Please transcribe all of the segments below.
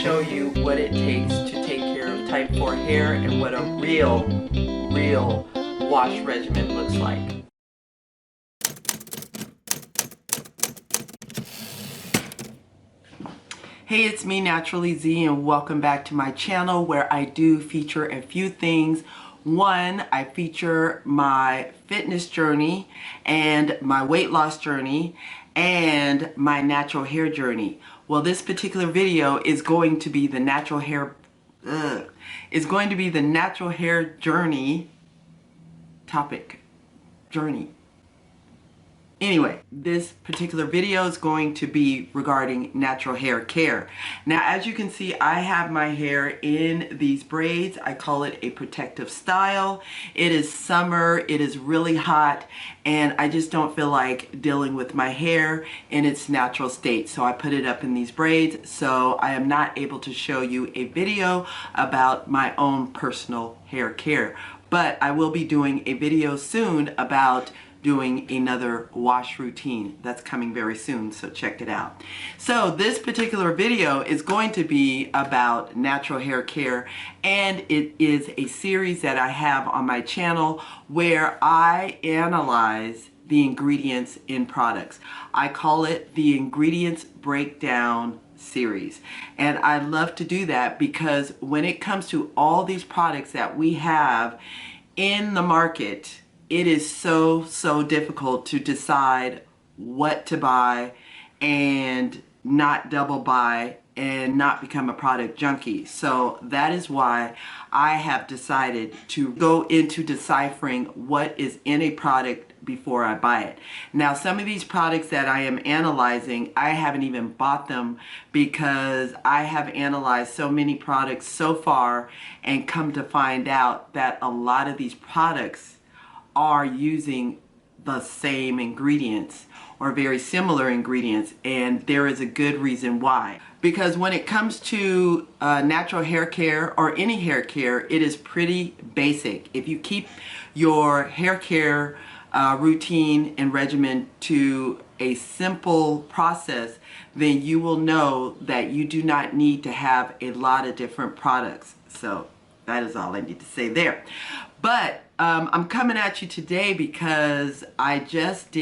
show you what it takes to take care of type 4 hair and what a real wash regimen looks like. Hey, it's me, Naturally Z, and welcome back to my channel where I do feature a few things. One, I feature my fitness journey and my weight loss journey and my natural hair journey. Well, this particular video is going to be the natural hair journey journey. Anyway, this particular video is going to be regarding natural hair care. Now, as you can see, I have my hair in these braids. I call it a protective style. It is summer, it is really hot, and I just don't feel like dealing with my hair in its natural state. So I put it up in these braids. So I am not able to show you a video about my own personal hair care. But I will be doing a video soon about doing another wash routine. That's coming very soon, so check it out. So this particular video is going to be about natural hair care, and it is a series that I have on my channel where I analyze the ingredients in products. I call it the Ingredients Breakdown series, and I love to do that because when it comes to all these products that we have in the market, it is so difficult to decide what to buy and not double buy and not become a product junkie. So that is why I have decided to go into deciphering what is in a product before I buy it. Now, some of these products that I am analyzing, I haven't even bought them because I have analyzed so many products so far and come to find out that a lot of these products are using the same ingredients or very similar ingredients, and there is a good reason why. Because when it comes to natural hair care or any hair care, it is pretty basic. If you keep your hair care routine and regimen to a simple process, then you will know that you do not need to have a lot of different products. So that is all I need to say there. But I'm coming at you today because I just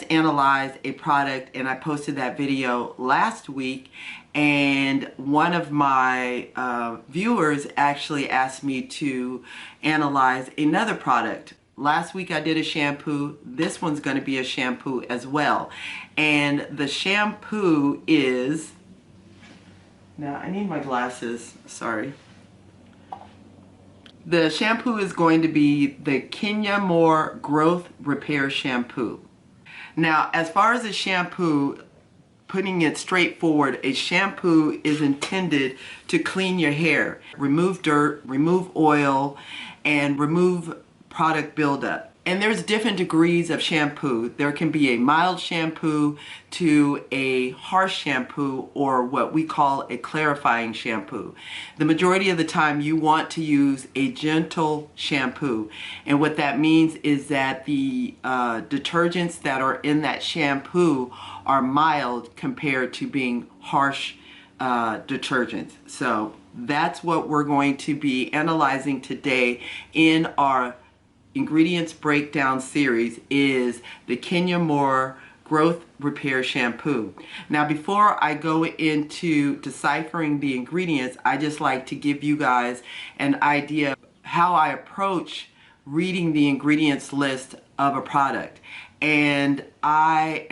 analyzed a product, and I posted that video last week, and one of my viewers actually asked me to analyze another product. Last week I did a shampoo. This one's going to be a shampoo as well. And the shampoo is, now I need my glasses, sorry. The shampoo is going to be the Kenya Moore Growth Repair Shampoo. Now, as far as a shampoo, putting it straightforward, a shampoo is intended to clean your hair, remove dirt, remove oil, and remove product buildup. And there's different degrees of shampoo. There can be a mild shampoo to a harsh shampoo, or what we call a clarifying shampoo. The majority of the time you want to use a gentle shampoo. And what that means is that the detergents that are in that shampoo are mild compared to being harsh detergents. So that's what we're going to be analyzing today in our Ingredients Breakdown series, is the Kenya Moore Growth Repair Shampoo. Now, before I go into deciphering the ingredients, I just like to give you guys an idea of how I approach reading the ingredients list of a product. And I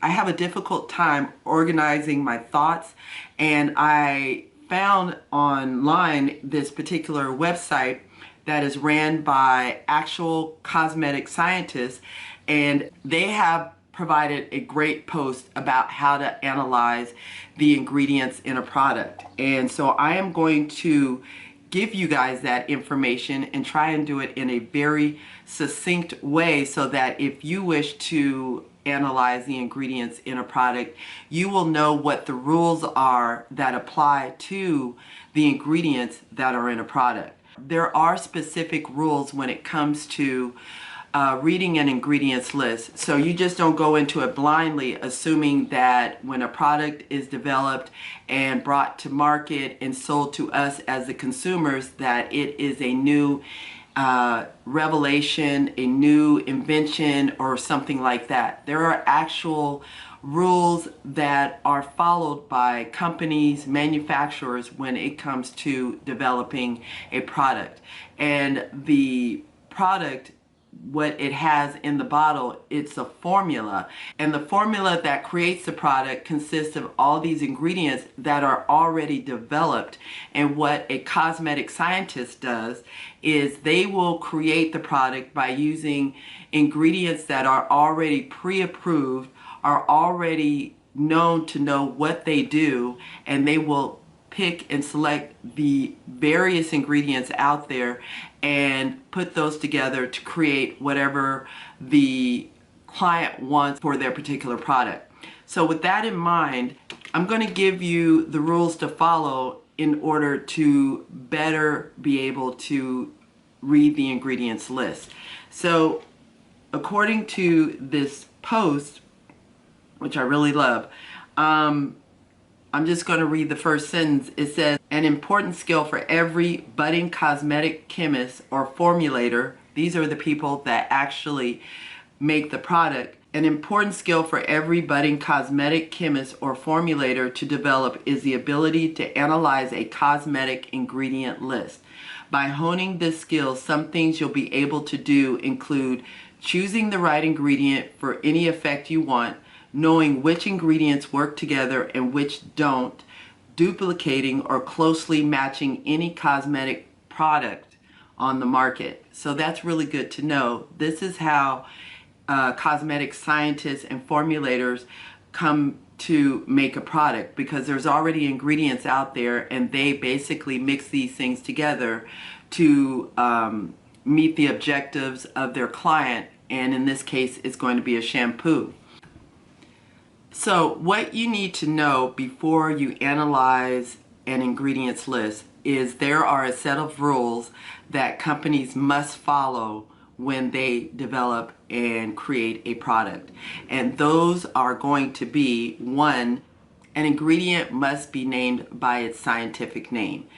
have a difficult time organizing my thoughts, and I found online this particular website that is ran by actual cosmetic scientists, and they have provided a great post about how to analyze the ingredients in a product. And so I am going to give you guys that information and try and do it in a very succinct way so that if you wish to analyze the ingredients in a product, you will know what the rules are that apply to the ingredients that are in a product. There are specific rules when it comes to reading an ingredients list. So you just don't go into it blindly assuming that when a product is developed and brought to market and sold to us as the consumers, that it is a new revelation, a new invention, or something like that. There are actual rules that are followed by companies, manufacturers, when it comes to developing a product. And the product, what it has in the bottle, it's a formula, and the formula that creates the product consists of all these ingredients that are already developed. And what a cosmetic scientist does is they will create the product by using ingredients that are already pre-approved, are already known to know what they do, and they will pick and select the various ingredients out there and put those together to create whatever the client wants for their particular product. So with that in mind, I'm going to give you the rules to follow in order to better be able to read the ingredients list. So according to this post, which I really love, I'm just going to read the first sentence. It says, an important skill for every budding cosmetic chemist or formulator, these are the people that actually make the product, an important skill for every budding cosmetic chemist or formulator to develop is the ability to analyze a cosmetic ingredient list. By honing this skill, some things you'll be able to do include choosing the right ingredient for any effect you want, knowing which ingredients work together and which don't, duplicating or closely matching any cosmetic product on the market. So that's really good to know. This is how cosmetic scientists and formulators come to make a product, because there's already ingredients out there and they basically mix these things together to meet the objectives of their client, and in this case it's going to be a shampoo. So what you need to know before you analyze an ingredients list is there are a set of rules that companies must follow when they develop and create a product. And those are going to be: 1, an ingredient must be named by its scientific name.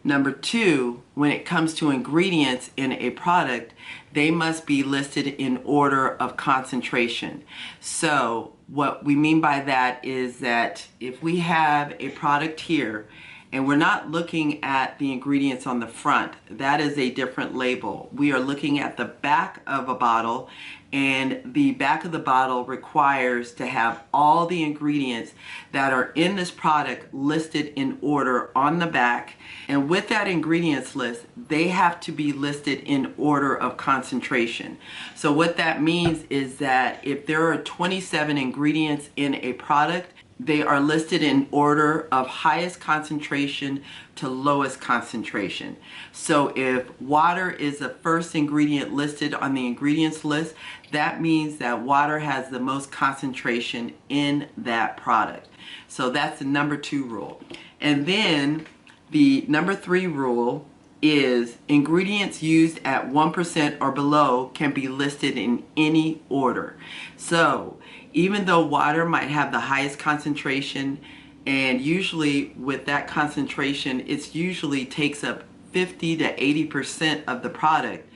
Number 2, when it comes to ingredients in a product, they must be listed in order of concentration. So what we mean by that is that if we have a product here and we're not looking at the ingredients on the front, that is a different label. We are looking at the back of a bottle, and the back of the bottle requires to have all the ingredients that are in this product listed in order on the back. And with that ingredients list, they have to be listed in order of concentration. So what that means is that if there are 27 ingredients in a product, they are listed in order of highest concentration to lowest concentration. So if water is the first ingredient listed on the ingredients list, that means that water has the most concentration in that product. So that's the number 2 rule. And then the number 3 rule is ingredients used at 1% or below can be listed in any order. So even though water might have the highest concentration, and usually with that concentration, it usually takes up 50 to 80% of the product,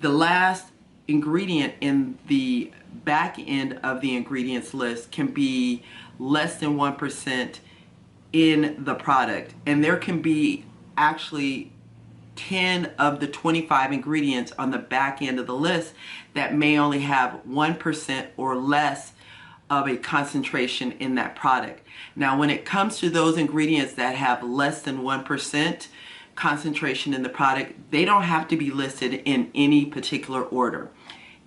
the last ingredient in the back end of the ingredients list can be less than 1% in the product. And there can be actually 10 of the 25 ingredients on the back end of the list that may only have 1% or less of a concentration in that product. Now, when it comes to those ingredients that have less than 1% concentration in the product, they don't have to be listed in any particular order.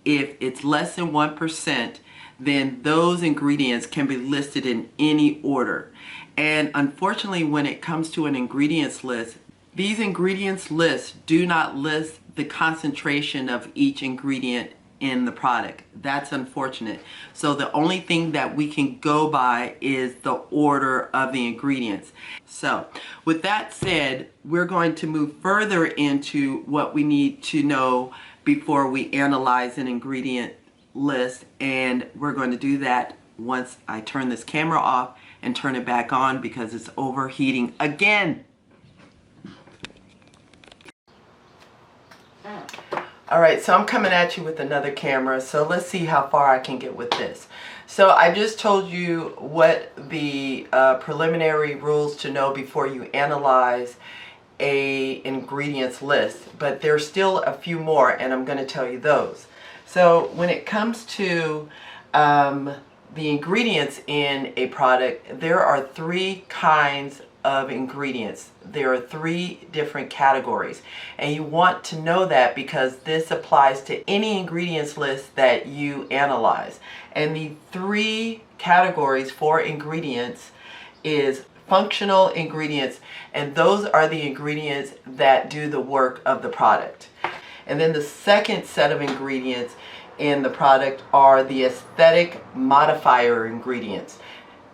If it's less than 1%, then those ingredients can be listed in any order. And unfortunately, when it comes to an ingredients list, these ingredients lists do not list the concentration of each ingredient in the product. That's unfortunate. So the only thing that we can go by is the order of the ingredients. So with that said, we're going to move further into what we need to know before we analyze an ingredient list, and we're going to do that once I turn this camera off and turn it back on because it's overheating again. Alright, so I'm coming at you with another camera, so let's see how far I can get with this. So I just told you what the preliminary rules to know before you analyze a ingredients list, but there's still a few more, and I'm going to tell you those. So when it comes to the ingredients in a product, there are three kinds of ingredients. There are three different categories, and you want to know that because this applies to any ingredients list that you analyze. And the three categories for ingredients is functional ingredients, and those are the ingredients that do the work of the product. And then the second set of ingredients in the product are the aesthetic modifier ingredients,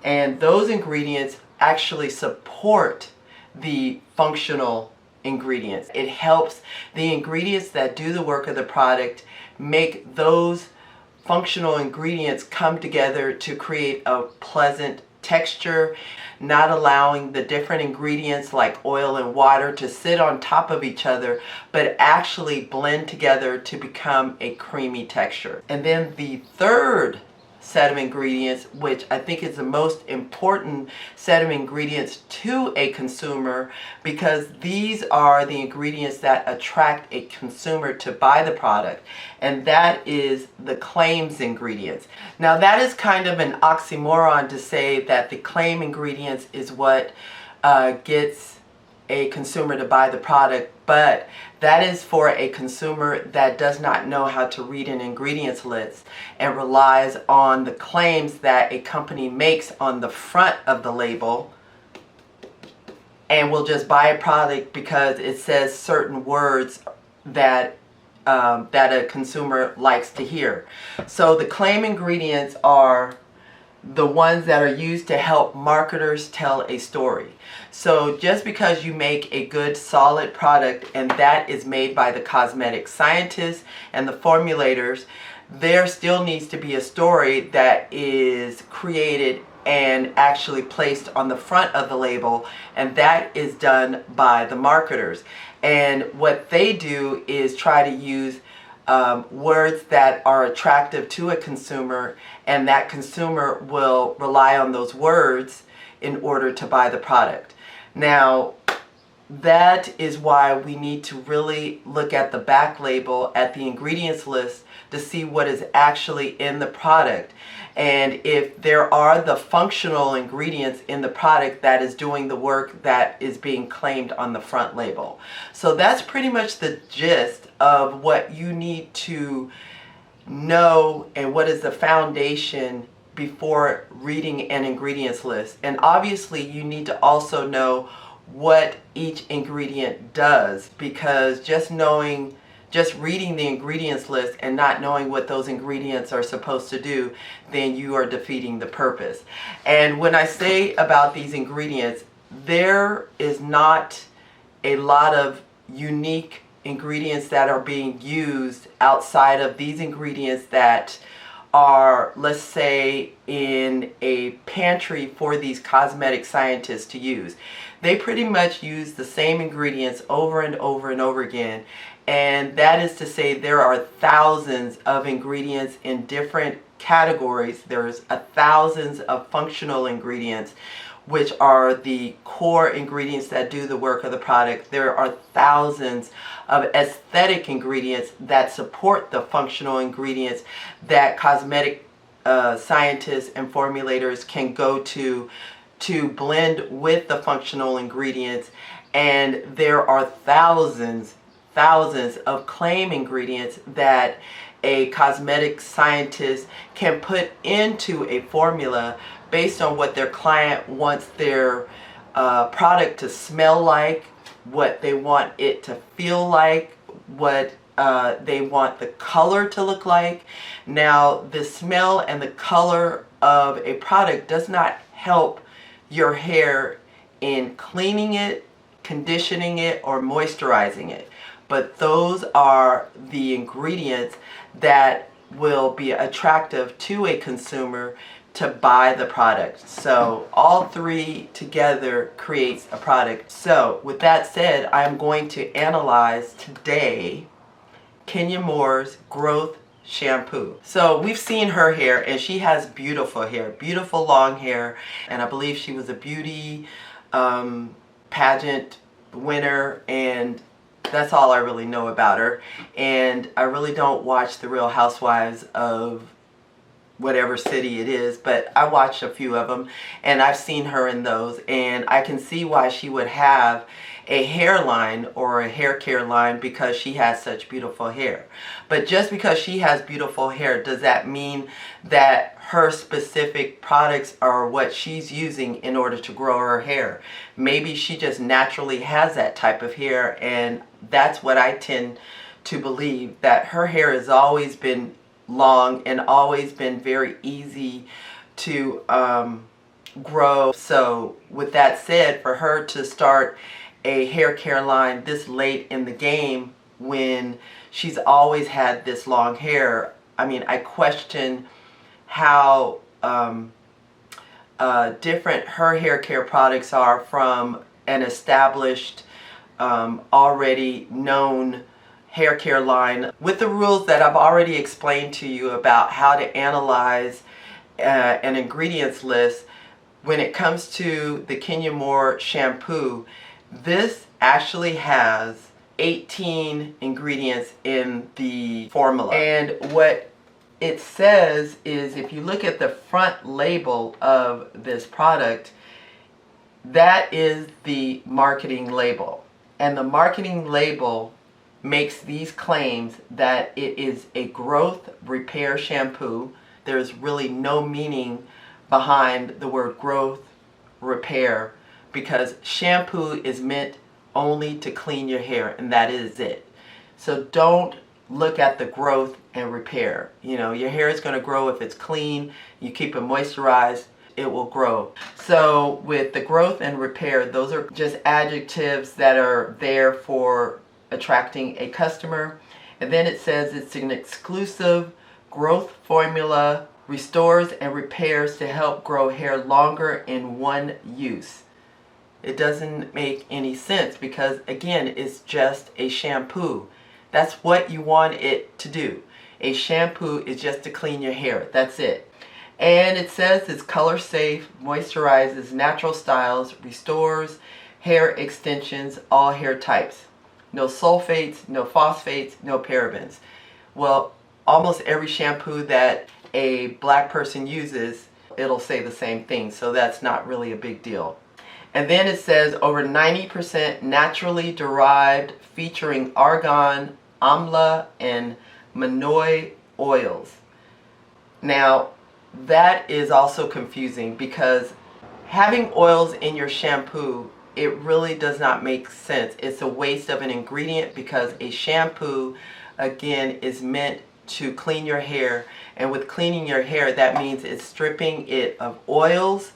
and those ingredients actually support the functional ingredients. It helps the ingredients that do the work of the product make those functional ingredients come together to create a pleasant texture, not allowing the different ingredients like oil and water to sit on top of each other, but actually blend together to become a creamy texture. And then the third set of ingredients, which I think is the most important set of ingredients to a consumer, because these are the ingredients that attract a consumer to buy the product, and that is the claims ingredients. Now that is kind of an oxymoron to say that the claim ingredients is what gets a consumer to buy the product, but that is for a consumer that does not know how to read an ingredients list and relies on the claims that a company makes on the front of the label, and will just buy a product because it says certain words that that a consumer likes to hear. So the claim ingredients are the ones that are used to help marketers tell a story. So just because you make a good solid product and that is made by the cosmetic scientists and the formulators, there still needs to be a story that is created and actually placed on the front of the label, and that is done by the marketers. And what they do is try to use words that are attractive to a consumer, and that consumer will rely on those words in order to buy the product. Now, that is why we need to really look at the back label, at the ingredients list, to see what is actually in the product. And if there are the functional ingredients in the product that is doing the work that is being claimed on the front label. So that's pretty much the gist of what you need to know and what is the foundation before reading an ingredients list. And obviously you need to also know what each ingredient does, because just reading the ingredients list and not knowing what those ingredients are supposed to do, then you are defeating the purpose. And when I say about these ingredients, there is not a lot of unique ingredients that are being used outside of these ingredients that are, let's say, in a pantry for these cosmetic scientists to use. They pretty much use the same ingredients over and over and over again, and that is to say there are thousands of ingredients in different categories. There's thousands of functional ingredients, which are the core ingredients that do the work of the product. There are thousands of aesthetic ingredients that support the functional ingredients that cosmetic scientists and formulators can go to blend with the functional ingredients. And there are thousands of claim ingredients that a cosmetic scientist can put into a formula based on what their client wants their product to smell like, what they want it to feel like, what they want the color to look like. Now, the smell and the color of a product does not help your hair in cleaning it, conditioning it, or moisturizing it. but those are the ingredients that will be attractive to a consumer to buy the product. So all three together creates a product. So with that said, I'm going to analyze today Kenya Moore's Growth Shampoo. So we've seen her hair, and she has beautiful hair, beautiful long hair, and I believe she was a beauty pageant winner, and that's all I really know about her. And I really don't watch the Real Housewives of whatever city it is, but I watched a few of them, and I've seen her in those, and I can see why she would have a hairline or a hair care line, because she has such beautiful hair. But just because she has beautiful hair, does that mean that her specific products are what she's using in order to grow her hair? Maybe she just naturally has that type of hair, and that's what I tend to believe, that her hair has always been long and always been very easy to grow. So with that said, for her to start a hair care line this late in the game when she's always had this long hair, I mean, I question how different her hair care products are from an established, already known hair care line, with the rules that I've already explained to you about how to analyze an ingredients list. When it comes to the Kenya Moore shampoo, this actually has 18 ingredients in the formula. And what it says is, if you look at the front label of this product, that is the marketing label. And the marketing label makes these claims that it is a growth repair shampoo. There's really no meaning behind the word growth repair, because shampoo is meant only to clean your hair, and that is it. So don't look at the growth and repair. You know, your hair is going to grow if it's clean, you keep it moisturized, it will grow. So with the growth and repair, those are just adjectives that are there for attracting a customer. And then it says it's an exclusive growth formula, restores and repairs to help grow hair longer in one use. It doesn't make any sense, because again, it's just a shampoo. That's what you want it to do. A shampoo is just to clean your hair. That's it. And it says it's color safe, moisturizes natural styles, restores hair extensions, all hair types. No sulfates, no phosphates, no parabens. Well, almost every shampoo that a black person uses, it'll say the same thing, so that's not really a big deal. And then it says over 90% naturally derived, featuring argan, amla, and manoi oils. Now, that is also confusing, because having oils in your shampoo, it really does not make sense. It's a waste of an ingredient, because a shampoo, again, is meant to clean your hair. And with cleaning your hair, that means it's stripping it of oils,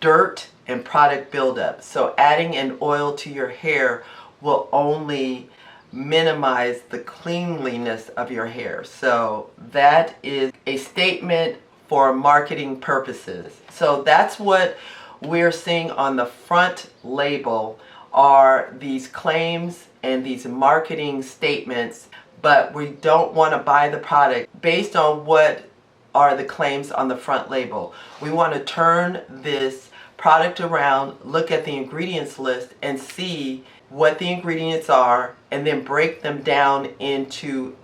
dirt, and product buildup. So adding an oil to your hair will only minimize the cleanliness of your hair. So that is a statement for marketing purposes. So that's what we're seeing on the front label, are these claims and these marketing statements, but we don't want to buy the product based on what are the claims on the front label. We want to turn this product around, look at the ingredients list, and see what the ingredients are, and then break them down into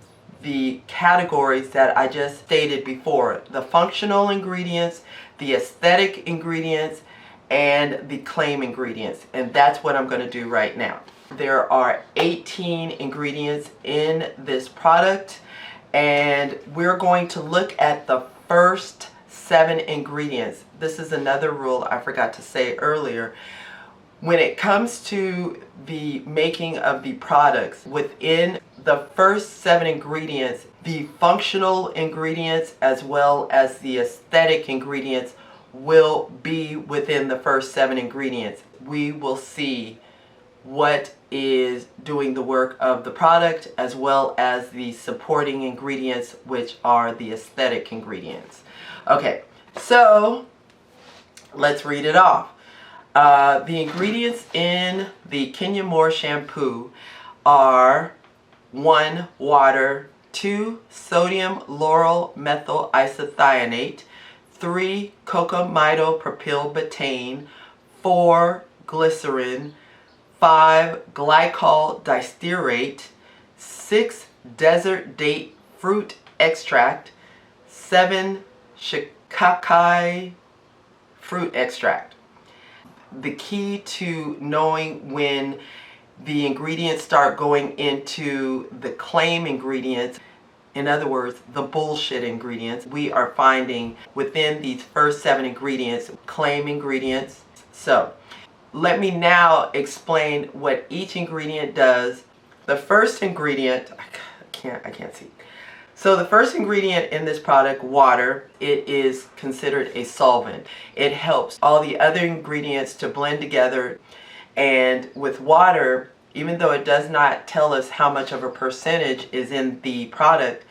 the categories that I just stated before: the functional ingredients, the aesthetic ingredients, and the claim ingredients. And that's what I'm going to do right now. There are 18 ingredients in this product, and we're going to look at the first 7 ingredients. This is another rule I forgot to say earlier. When it comes to the making of the products, within the first 7 ingredients, the functional ingredients as well as the aesthetic ingredients will be within the first 7 ingredients. We will see what is doing the work of the product, as well as the supporting ingredients, which are the aesthetic ingredients. Okay, so let's read it off. The ingredients in the Kenya Moore Shampoo are 1. Water, 2. Sodium lauryl methyl isethionate, 3. Cocamidopropylbutane, 4. Glycerin, 5. Glycol distearate, 6. Desert date fruit extract, 7. Shikakai fruit extract. The key to knowing when the ingredients start going into the claim ingredients, in other words, the bullshit ingredients, we are finding within these first 7 ingredients, claim ingredients. So let me now explain what each ingredient does. The first ingredient, I can't see. So the first ingredient in this product, water, it is considered a solvent. It helps all the other ingredients to blend together. And with water, even though it does not tell us how much of a percentage is in the product,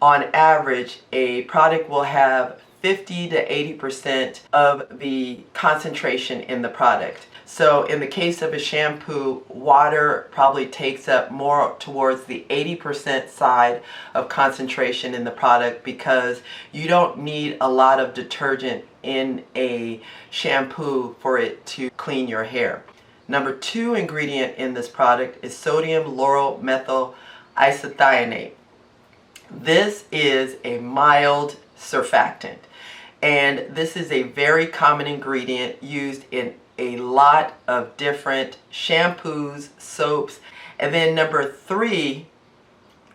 on average, a product will have 50 to 80% of the concentration in the product. So in the case of a shampoo, water probably takes up more towards the 80% side of concentration in the product, because you don't need a lot of detergent in a shampoo for it to clean your hair. Number 2 ingredient in this product is sodium lauryl methyl isethionate. This is a mild surfactant, and this is a very common ingredient used in a lot of different shampoos, soaps. And then number 3,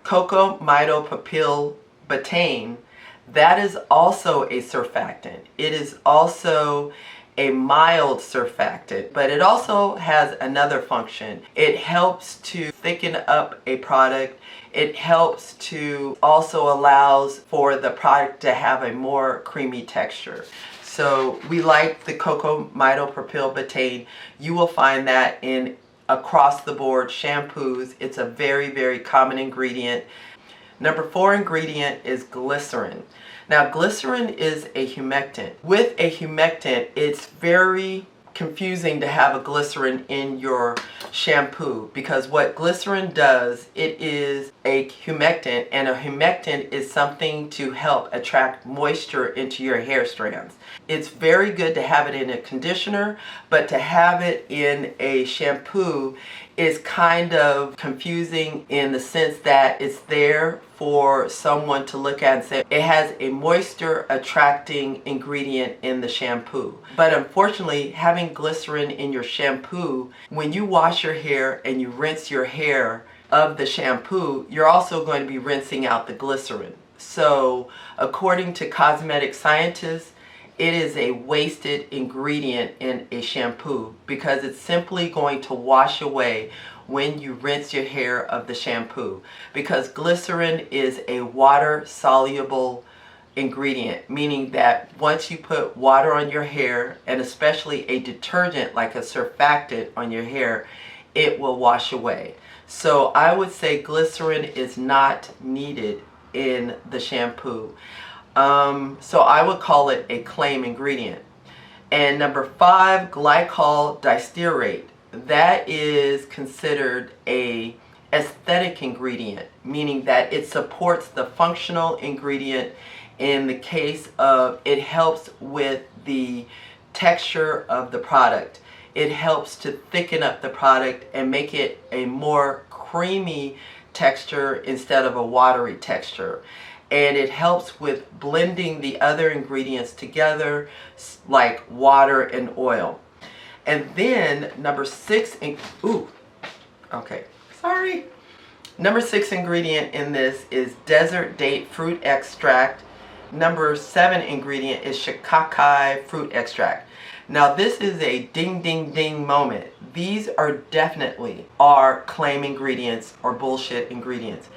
cocamidopropylbutane, that is also a surfactant. It is also a mild surfactant, but it also has another function. It helps to thicken up a product. It helps to also allows for the product to have a more creamy texture. So we like the cocamidopropylbutane. You will find that in across the board shampoos. It's a very, very common ingredient. Number 4 ingredient is glycerin. Now glycerin is a humectant. With a humectant, it's very confusing to have a glycerin in your shampoo, because what glycerin does, it is a humectant, and a humectant is something to help attract moisture into your hair strands. It's very good to have it in a conditioner, but to have it in a shampoo is kind of confusing in the sense that it's there for someone to look at and say it has a moisture attracting ingredient in the shampoo. But unfortunately, having glycerin in your shampoo, when you wash your hair and you rinse your hair of the shampoo, you're also going to be rinsing out the glycerin. So according to cosmetic scientists, it is a wasted ingredient in a shampoo, because it's simply going to wash away when you rinse your hair of the shampoo, because glycerin is a water soluble ingredient, meaning that once you put water on your hair, and especially a detergent like a surfactant on your hair, it will wash away. So I would say glycerin is not needed in the shampoo. So I would call it a claim ingredient. And number 5, glycol distearate. That is considered a aesthetic ingredient, meaning that it supports the functional ingredient in the case of it helps with the texture of the product. It helps to thicken up the product and make it a more creamy texture instead of a watery texture. And it helps with blending the other ingredients together, like water and oil. And then number 6, Number 6 ingredient in this is desert date fruit extract. Number 7 ingredient is shikakai fruit extract. Now this is a ding ding ding moment. These are definitely our claim ingredients or bullshit ingredients.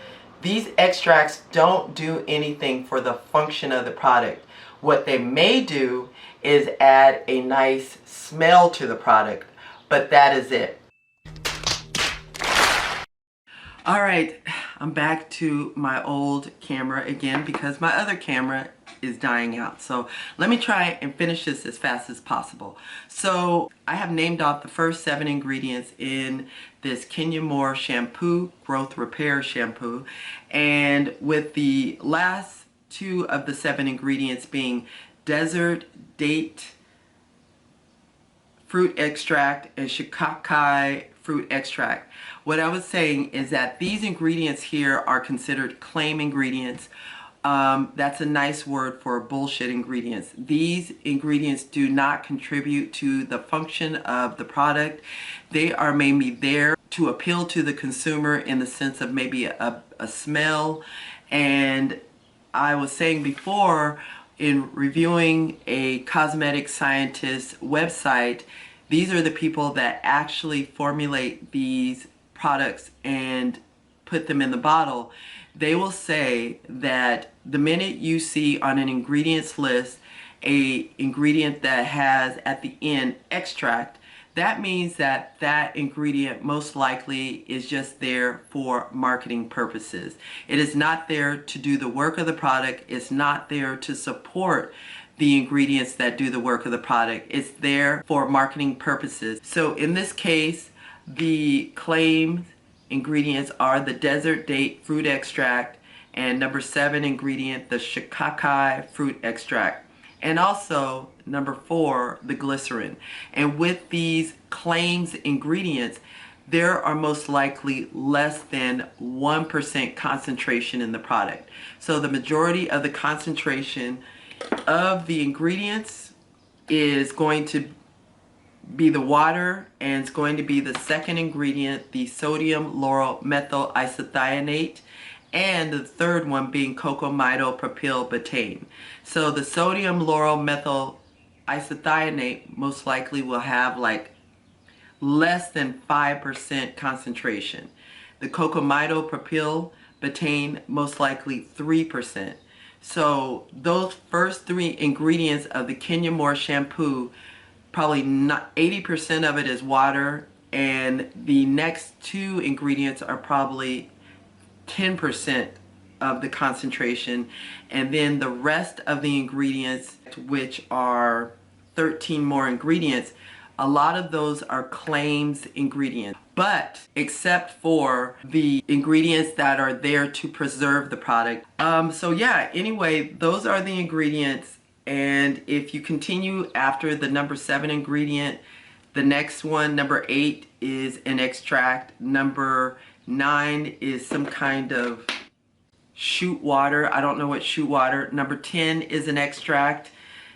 These extracts don't do anything for the function of the product. What they may do is add a nice smell to the product, but that is it. All right, I'm back to my old camera again because my other camera is dying out. So let me try and finish this as fast as possible. So I have named off the first 7 ingredients in this Kenya Moore Shampoo, Growth Repair Shampoo. And with the last 2 of the 7 ingredients being desert date fruit extract and shikakai fruit extract. What I was saying is that these ingredients here are considered claim ingredients. That's a nice word for bullshit ingredients. These ingredients do not contribute to the function of the product. They are maybe there to appeal to the consumer in the sense of maybe a smell. And I was saying before, in reviewing a cosmetic scientist website, these are the people that actually formulate these products and put them in the bottle. They will say that the minute you see on an ingredients list a ingredient that has at the end extract, that means that that ingredient most likely is just there for marketing purposes. It is not there to do the work of the product. It's not there to support the ingredients that do the work of the product. It's there for marketing purposes. So in this case, the claim ingredients are the desert date fruit extract and number 7 ingredient, the shikakai fruit extract. And also number 4, the glycerin. And with these claims ingredients, there are most likely less than 1% concentration in the product. So the majority of the concentration of the ingredients is going to be the water, and it's going to be the second ingredient, the sodium lauryl methyl isethionate, and the third one being cocamidopropyl-betaine. So the sodium lauryl methyl isethionate most likely will have like less than 5% concentration. The cocamidopropyl-betaine most likely 3%. So those first 3 ingredients of the Kenya Moore shampoo, probably not 80% of it is water, and the next 2 ingredients are probably 10% of the concentration, and then the rest of the ingredients, which are 13 more ingredients, a lot of those are claims ingredients, but except for the ingredients that are there to preserve the product. So yeah, anyway, those are the ingredients. And if you continue after the number 7 ingredient, the next one, number 8, is an extract. Number 9 is some kind of shoot water. I don't know what shoot water. Number 10 is an extract.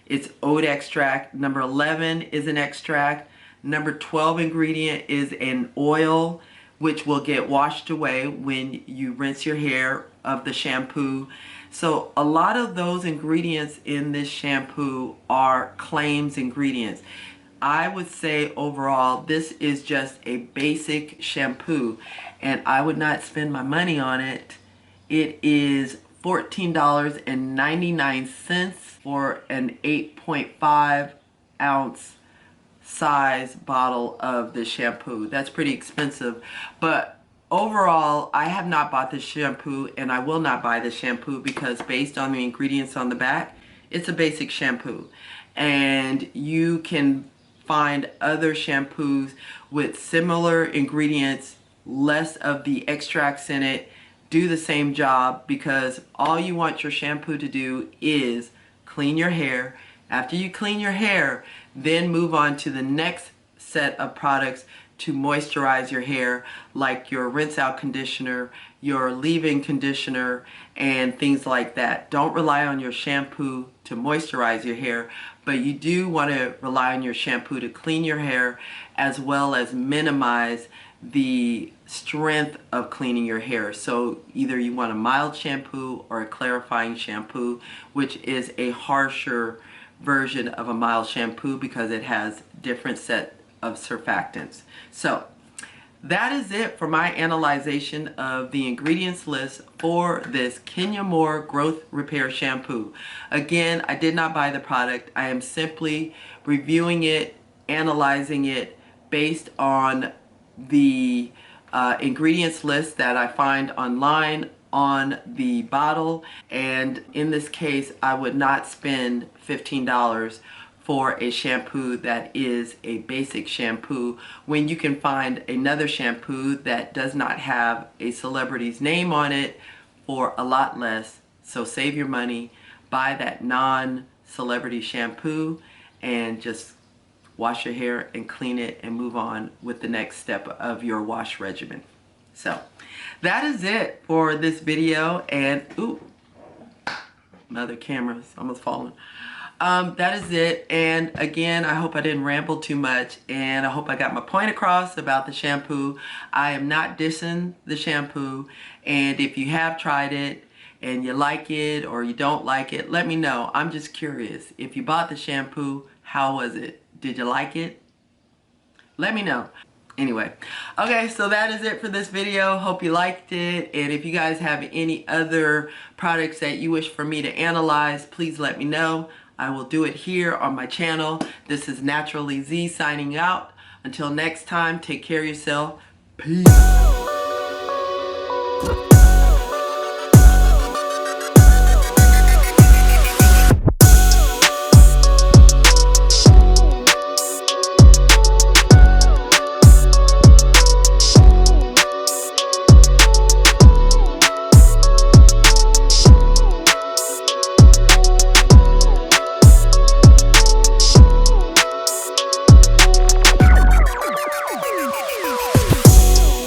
It's oat extract. Number 11 is an extract. Number 12 ingredient is an oil, which will get washed away when you rinse your hair of the shampoo. So a lot of those ingredients in this shampoo are claims ingredients. I would say overall this is just a basic shampoo, and I would not spend my money on it. It is $14.99 for an 8.5 ounce size bottle of the shampoo. That's pretty expensive, but overall I have not bought this shampoo, and I will not buy this shampoo because based on the ingredients on the back, it's a basic shampoo. And you can find other shampoos with similar ingredients, less of the extracts in it, do the same job, because all you want your shampoo to do is clean your hair. After you clean your hair, then move on to the next set of products to moisturize your hair, like your rinse out conditioner, your leave-in conditioner, and things like that. Don't rely on your shampoo to moisturize your hair, but you do want to rely on your shampoo to clean your hair, as well as minimize the strength of cleaning your hair. So either you want a mild shampoo or a clarifying shampoo, which is a harsher version of a mild shampoo because it has different set of surfactants. So that is it for my analyzation of the ingredients list for this Kenya Moore Growth Repair Shampoo. Again, I did not buy the product. I am simply reviewing it, analyzing it based on the ingredients list that I find online on the bottle, and in this case I would not spend $15 for a shampoo that is a basic shampoo when you can find another shampoo that does not have a celebrity's name on it for a lot less. So save your money, buy that non-celebrity shampoo, and just wash your hair and clean it and move on with the next step of your wash regimen. So that is it for this video, and ooh, my other camera's almost falling. That is it, and again, I hope I didn't ramble too much, and I hope I got my point across about the shampoo. I am not dissing the shampoo, and if you have tried it and you like it or you don't like it, let me know. I'm just curious. If you bought the shampoo, how was it? Did you like it? Let me know. Anyway, okay, so that is it for this video. Hope you liked it, and if you guys have any other products that you wish for me to analyze, please let me know. I will do it here on my channel. This is Naturally Z signing out. Until next time, take care of yourself. Peace.